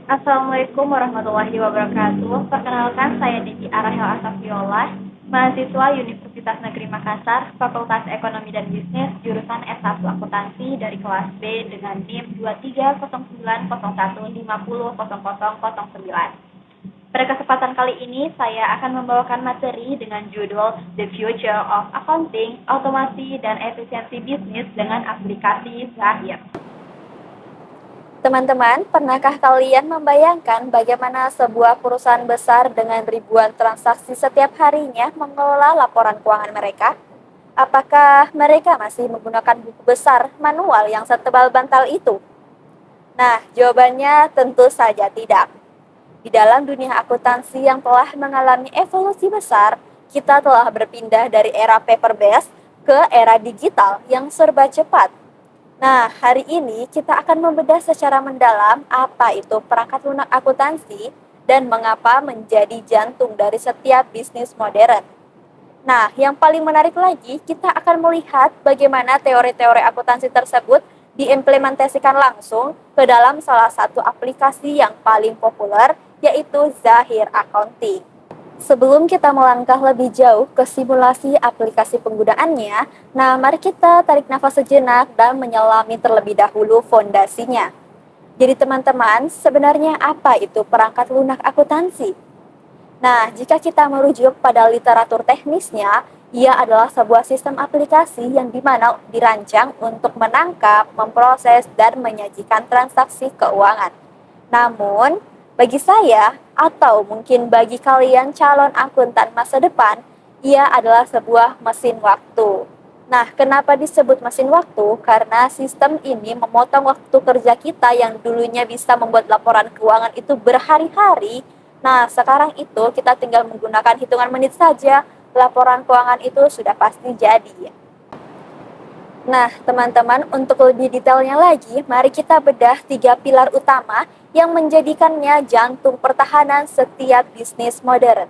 Assalamualaikum warahmatullahi wabarakatuh. Perkenalkan, saya Devi Arahel Asafiola, mahasiswa Universitas Negeri Makassar, Fakultas Ekonomi dan Bisnis, jurusan S1 Akuntansi dari kelas B dengan NIM 230901500009. Pada kesempatan kali ini, saya akan membawakan materi dengan judul The Future of Accounting, Automasi dan Efisiensi Bisnis dengan Aplikasi Zahir. Teman-teman, pernahkah kalian membayangkan bagaimana sebuah perusahaan besar dengan ribuan transaksi setiap harinya mengelola laporan keuangan mereka? Apakah mereka masih menggunakan buku besar manual yang setebal bantal itu? Nah, jawabannya tentu saja tidak. Di dalam dunia akuntansi yang telah mengalami evolusi besar, kita telah berpindah dari era paper-based ke era digital yang serba cepat. Nah, hari ini kita akan membedah secara mendalam apa itu perangkat lunak akuntansi dan mengapa menjadi jantung dari setiap bisnis modern. Nah, yang paling menarik lagi, kita akan melihat bagaimana teori-teori akuntansi tersebut diimplementasikan langsung ke dalam salah satu aplikasi yang paling populer, yaitu Zahir Accounting. Sebelum kita melangkah lebih jauh ke simulasi aplikasi penggunaannya, nah mari kita tarik nafas sejenak dan menyelami terlebih dahulu fondasinya. Jadi teman-teman, sebenarnya apa itu perangkat lunak akuntansi? Nah, jika kita merujuk pada literatur teknisnya, ia adalah sebuah sistem aplikasi yang dimana dirancang untuk menangkap, memproses, dan menyajikan transaksi keuangan. Namun, bagi saya, atau mungkin bagi kalian calon akuntan masa depan, ia adalah sebuah mesin waktu. Nah, kenapa disebut mesin waktu? Karena sistem ini memotong waktu kerja kita yang dulunya bisa membuat laporan keuangan itu berhari-hari. Nah, sekarang itu kita tinggal menggunakan hitungan menit saja, laporan keuangan itu sudah pasti jadi. Nah, teman-teman, untuk lebih detailnya lagi, mari kita bedah 3 pilar utama yang menjadikannya jantung pertahanan setiap bisnis modern.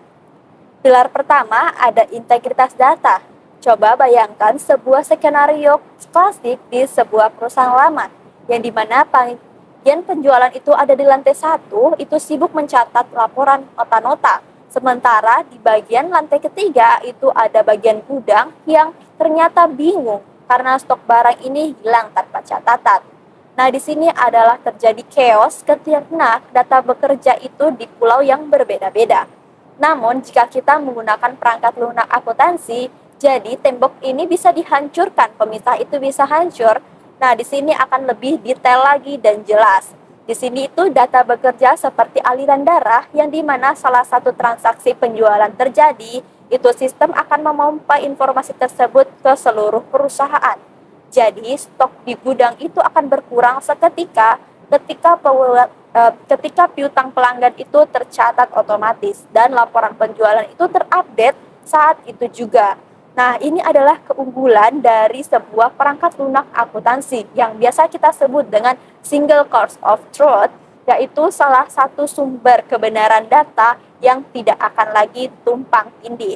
Pilar pertama ada integritas data. Coba bayangkan sebuah skenario klasik di sebuah perusahaan lama, yang dimana bagian penjualan itu ada di lantai 1, itu sibuk mencatat laporan nota-nota. Sementara di bagian lantai ketiga itu ada bagian gudang yang ternyata bingung karena stok barang ini hilang tanpa catatan. Nah, di sini adalah terjadi chaos ketika data bekerja itu di pulau yang berbeda-beda. Namun, jika kita menggunakan perangkat lunak akuntansi, jadi tembok ini bisa dihancurkan, pemisah itu bisa hancur. Nah, di sini akan lebih detail lagi dan jelas. Di sini itu data bekerja seperti aliran darah yang dimana salah satu transaksi penjualan terjadi, itu sistem akan memompa informasi tersebut ke seluruh perusahaan. Jadi stok di gudang itu akan berkurang seketika ketika piutang pelanggan itu tercatat otomatis dan laporan penjualan itu terupdate saat itu juga. Nah, ini adalah keunggulan dari sebuah perangkat lunak akuntansi yang biasa kita sebut dengan single source of truth, yaitu salah satu sumber kebenaran data yang tidak akan lagi tumpang tindih.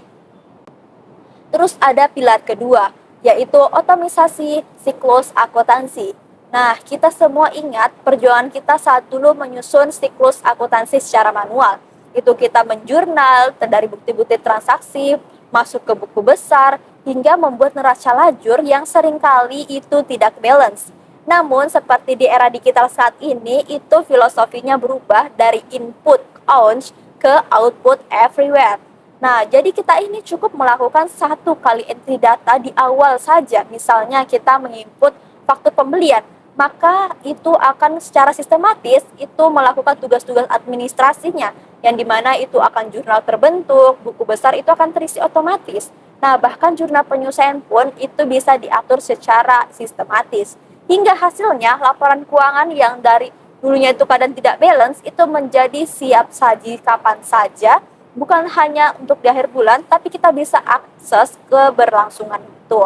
Terus ada pilar kedua, yaitu otomisasi siklus akuntansi. Nah, kita semua ingat perjuangan kita saat dulu menyusun siklus akuntansi secara manual. Itu kita menjurnal dari bukti-bukti transaksi, masuk ke buku besar, hingga membuat neraca lajur yang seringkali itu tidak balance. Namun, seperti di era digital saat ini, itu filosofinya berubah dari input ounce ke output everywhere. Nah, jadi kita ini cukup melakukan satu kali entry data di awal saja. Misalnya kita menginput faktur pembelian, maka itu akan secara sistematis itu melakukan tugas-tugas administrasinya, yang dimana itu akan jurnal terbentuk, buku besar itu akan terisi otomatis. Nah, bahkan jurnal penyelesaian pun itu bisa diatur secara sistematis. Hingga hasilnya laporan keuangan yang dari dulunya itu kadang tidak balance itu menjadi siap saji kapan saja, bukan hanya untuk di akhir bulan, tapi kita bisa akses keberlangsungan itu.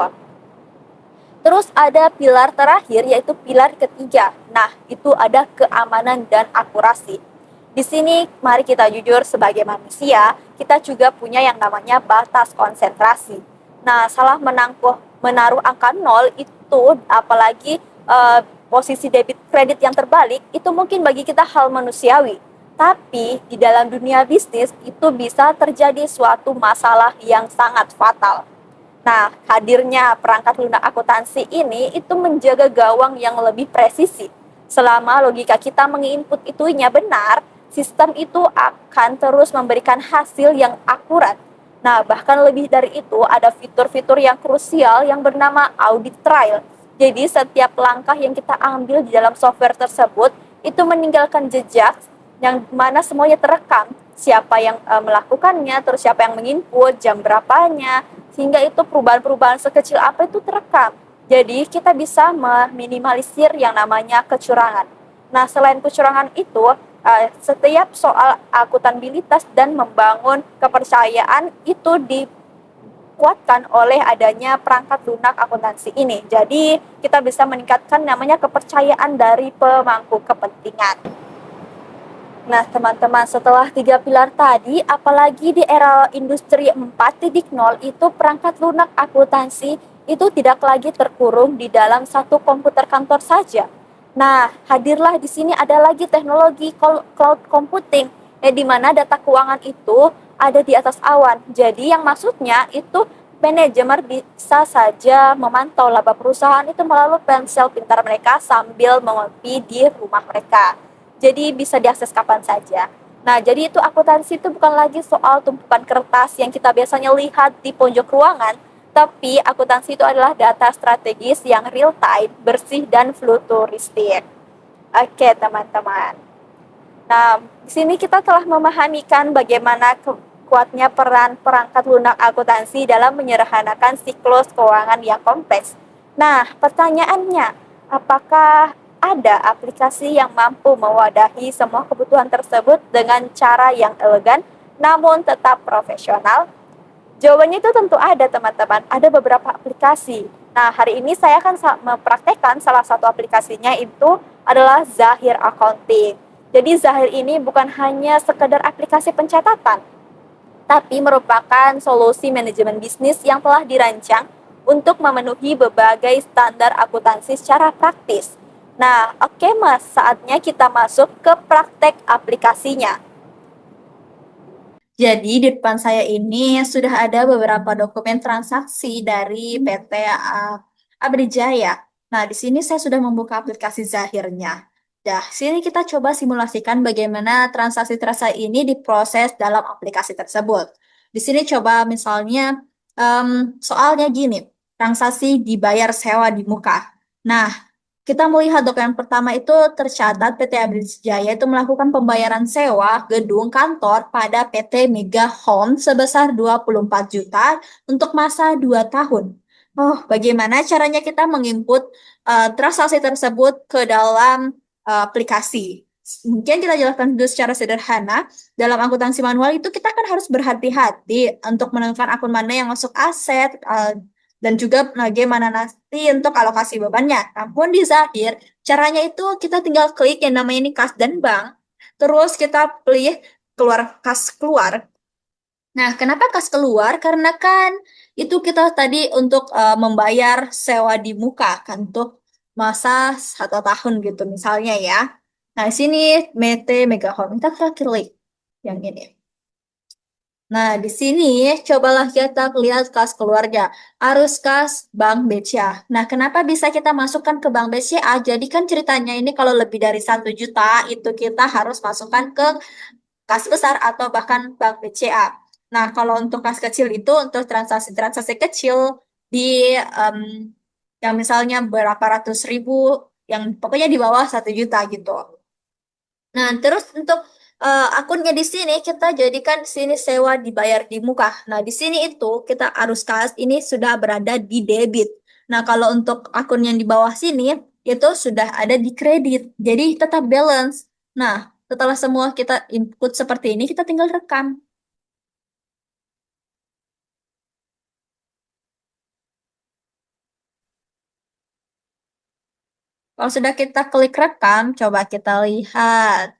Terus ada pilar terakhir, yaitu pilar ketiga. Nah, itu ada keamanan dan akurasi. Di sini, mari kita jujur sebagai manusia, kita juga punya yang namanya batas konsentrasi. Nah, salah menaruh angka 0 itu apalagi posisi debit kredit yang terbalik, itu mungkin bagi kita hal manusiawi. Tapi di dalam dunia bisnis itu bisa terjadi suatu masalah yang sangat fatal. Nah, hadirnya perangkat lunak akuntansi ini itu menjaga gawang yang lebih presisi. Selama logika kita menginput itunya benar, sistem itu akan terus memberikan hasil yang akurat. Nah, bahkan lebih dari itu, ada fitur-fitur yang krusial yang bernama audit trail. Jadi, setiap langkah yang kita ambil di dalam software tersebut itu meninggalkan jejak yang mana semuanya terekam. Siapa yang melakukannya, terus siapa yang menginput, jam berapanya, sehingga itu perubahan-perubahan sekecil apa itu terekam. Jadi, kita bisa meminimalisir yang namanya kecurangan. Nah, selain kecurangan itu, setiap soal akuntabilitas dan membangun kepercayaan itu dikuatkan oleh adanya perangkat lunak akuntansi ini. Jadi kita bisa meningkatkan namanya kepercayaan dari pemangku kepentingan. Nah, teman-teman, setelah 3 pilar tadi, apalagi di era industri 4.0 itu perangkat lunak akuntansi itu tidak lagi terkurung di dalam satu komputer kantor saja. Nah, hadirlah di sini ada lagi teknologi cloud computing, di mana data keuangan itu ada di atas awan. Jadi yang maksudnya itu manajemen bisa saja memantau laba perusahaan itu melalui ponsel pintar mereka sambil mengopi di rumah mereka. Jadi bisa diakses kapan saja. Nah, jadi itu akuntansi itu bukan lagi soal tumpukan kertas yang kita biasanya lihat di pojok ruangan, tapi akuntansi itu adalah data strategis yang real time, bersih, dan futuristik. Oke, teman-teman. Nah, di sini kita telah memahamikan bagaimana kuatnya peran perangkat lunak akuntansi dalam menyederhanakan siklus keuangan yang kompleks. Nah, pertanyaannya, apakah ada aplikasi yang mampu mewadahi semua kebutuhan tersebut dengan cara yang elegan namun tetap profesional? Jawabannya itu tentu ada, teman-teman. Ada beberapa aplikasi. Nah, hari ini saya akan mempraktekkan salah satu aplikasinya itu adalah Zahir Accounting. Jadi Zahir ini bukan hanya sekedar aplikasi pencatatan, tapi merupakan solusi manajemen bisnis yang telah dirancang untuk memenuhi berbagai standar akuntansi secara praktis. Nah, oke Mas, saatnya kita masuk ke praktek aplikasinya. Jadi di depan saya ini sudah ada beberapa dokumen transaksi dari PT Abrijaya. Nah, di sini saya sudah membuka aplikasi Zahirnya. Nah, sini kita coba simulasikan bagaimana transaksi-transaksi ini diproses dalam aplikasi tersebut. Di sini coba misalnya soalnya gini, transaksi dibayar sewa di muka. Nah, kita melihat dokumen pertama itu tercatat PT Abrijaya itu melakukan pembayaran sewa gedung kantor pada PT Mega Home sebesar 24 juta untuk masa 2 tahun. Oh, bagaimana caranya kita menginput transaksi tersebut ke dalam aplikasi? Mungkin kita jelaskan dulu secara sederhana. Dalam akuntansi manual itu kita kan harus berhati-hati untuk menentukan akun mana yang masuk aset, dan juga bagaimana nanti untuk alokasi bebannya. Namun di Zahir, caranya itu kita tinggal klik yang namanya ini kas dan bank, terus kita pilih keluar kas keluar. Nah, kenapa kas keluar? Karena kan itu kita tadi untuk membayar sewa di muka kan untuk masa 1 tahun gitu misalnya ya. Nah, di sini MT Megahome kita klik yang ini. Nah, di sini cobalah kita lihat kas keluarga. Arus kas Bank BCA. Nah, kenapa bisa kita masukkan ke Bank BCA? Jadi kan ceritanya ini kalau lebih dari 1 juta, itu kita harus masukkan ke kas besar atau bahkan Bank BCA. Nah, kalau untuk kas kecil itu, untuk transaksi-transaksi kecil di em, yang misalnya berapa ratus ribu, yang pokoknya di bawah 1 juta gitu. Nah, terus untuk akunnya di sini kita jadikan di sini sewa dibayar di muka. Nah, di sini itu kita arus kas ini sudah berada di debit. Nah, kalau untuk akun yang di bawah sini itu sudah ada di kredit. Jadi tetap balance. Nah, setelah semua kita input seperti ini, kita tinggal rekam. Kalau sudah kita klik rekam, coba kita lihat.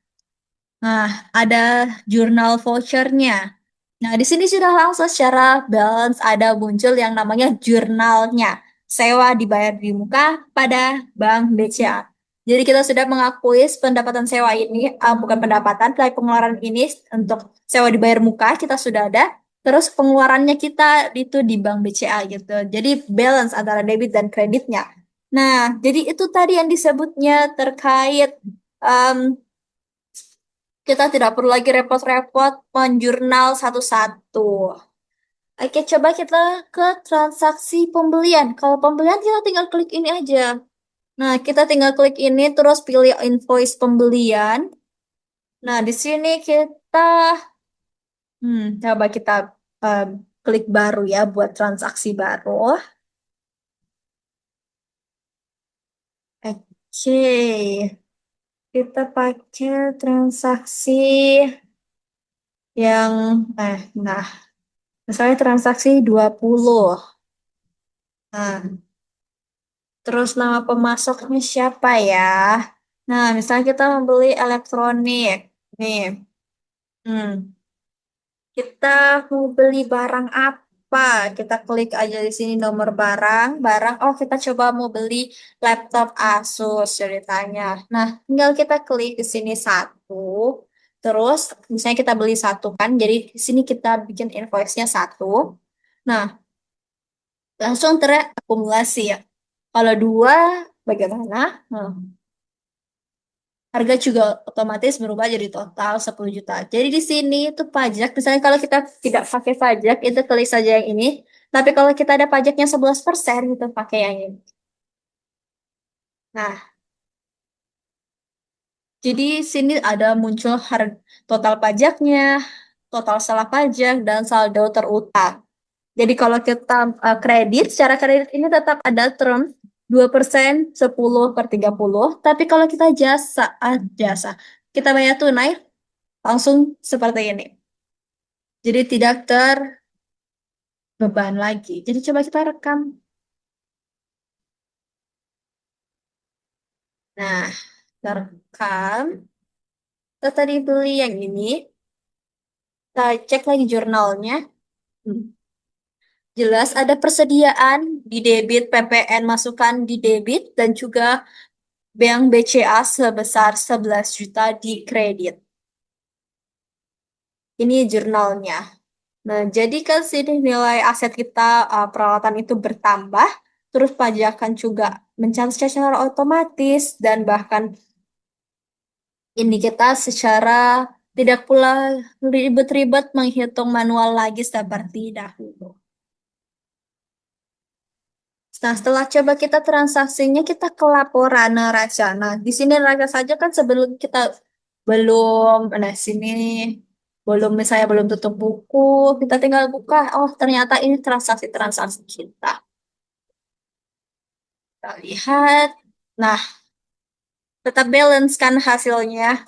Nah, ada jurnal vouchernya. Nah, di sini sudah langsung secara balance ada muncul yang namanya jurnalnya. Sewa dibayar di muka pada Bank BCA. Jadi kita sudah mengakui pendapatan sewa ini, bukan pendapatan, tapi pengeluaran ini untuk sewa dibayar muka kita sudah ada. Terus pengeluarannya kita itu di bank BCA gitu. Jadi balance antara debit dan kreditnya. Nah, jadi itu tadi yang disebutnya terkait em, kita tidak perlu lagi repot-repot menjurnal satu-satu. Oke, coba kita ke transaksi pembelian. Kalau pembelian kita tinggal klik ini aja. Nah, kita tinggal klik ini terus pilih invoice pembelian. Nah, di sini kita coba kita um, klik baru ya buat transaksi baru. Oke, kita pakai transaksi yang nah, misalnya transaksi 20. Nah, terus nama pemasoknya siapa ya? Nah, misalnya kita membeli elektronik. Nih, hmm, kita mau beli barang apa? Kita klik aja di sini nomor barang. Barang, oh kita coba mau beli laptop Asus ceritanya. Nah, tinggal kita klik di sini satu. Terus, misalnya kita beli satu kan, jadi di sini kita bikin invoice-nya satu. Nah, langsung terakumulasi ya. Kalau dua, bagaimana? Nah, harga juga otomatis berubah jadi total 10 juta. Jadi di sini itu pajak, misalnya kalau kita tidak pakai pajak, itu klik saja yang ini. Tapi kalau kita ada pajaknya 11%, itu pakai yang ini. Nah, jadi sini ada muncul harga total pajaknya, total salah pajak, dan saldo terutang. Jadi kalau kita kredit, secara kredit ini tetap ada term 2%, 10/30. Tapi kalau kita jasa, kita bayar tunai, langsung seperti ini. Jadi tidak terbeban lagi. Jadi coba kita rekam. Nah, kita rekam. Kita tadi beli yang ini. Kita cek lagi jurnalnya. Hmm. Jelas ada persediaan di debit, PPN masukkan di debit, dan juga bank BCA sebesar 11 juta di kredit. Ini jurnalnya. Nah, jadi kan sini nilai aset kita, peralatan itu bertambah, terus pajakan juga mencatat secara otomatis, dan bahkan ini kita secara tidak pula ribet-ribet menghitung manual lagi seperti dahulu. Nah, setelah coba kita transaksinya, kita ke laporan neraca. Nah, di sini neraca saja kan sebelum kita belum, nah sini belum misalnya belum tutup buku, kita tinggal buka, oh ternyata ini transaksi-transaksi kita. Kita lihat, nah tetap balance kan hasilnya,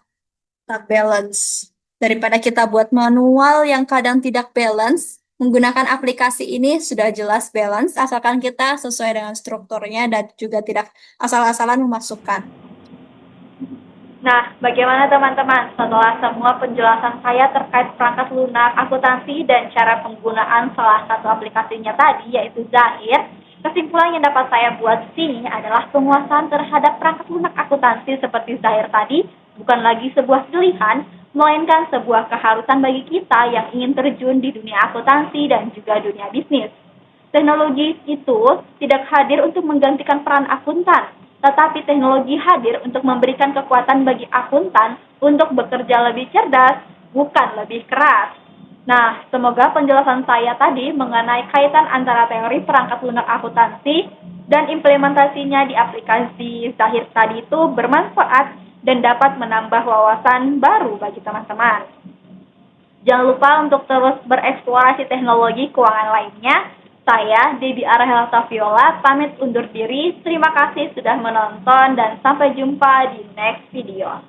tetap balance. Daripada kita buat manual yang kadang tidak balance, menggunakan aplikasi ini sudah jelas balance, asalkan kita sesuai dengan strukturnya dan juga tidak asal-asalan memasukkan. Nah, bagaimana teman-teman setelah semua penjelasan saya terkait perangkat lunak akuntansi dan cara penggunaan salah satu aplikasinya tadi, yaitu Zahir, kesimpulan yang dapat saya buat di sini adalah penguasaan terhadap perangkat lunak akuntansi seperti Zahir tadi bukan lagi sebuah pilihan, melainkan sebuah keharusan bagi kita yang ingin terjun di dunia akuntansi dan juga dunia bisnis. Teknologi itu tidak hadir untuk menggantikan peran akuntan, tetapi teknologi hadir untuk memberikan kekuatan bagi akuntan untuk bekerja lebih cerdas, bukan lebih keras. Nah, semoga penjelasan saya tadi mengenai kaitan antara teori perangkat lunak akuntansi dan implementasinya di aplikasi Zahir tadi itu bermanfaat dan dapat menambah wawasan baru bagi teman-teman. Jangan lupa untuk terus bereksplorasi teknologi keuangan lainnya. Saya, Debbie Arahel Taviola, pamit undur diri. Terima kasih sudah menonton dan sampai jumpa di next video.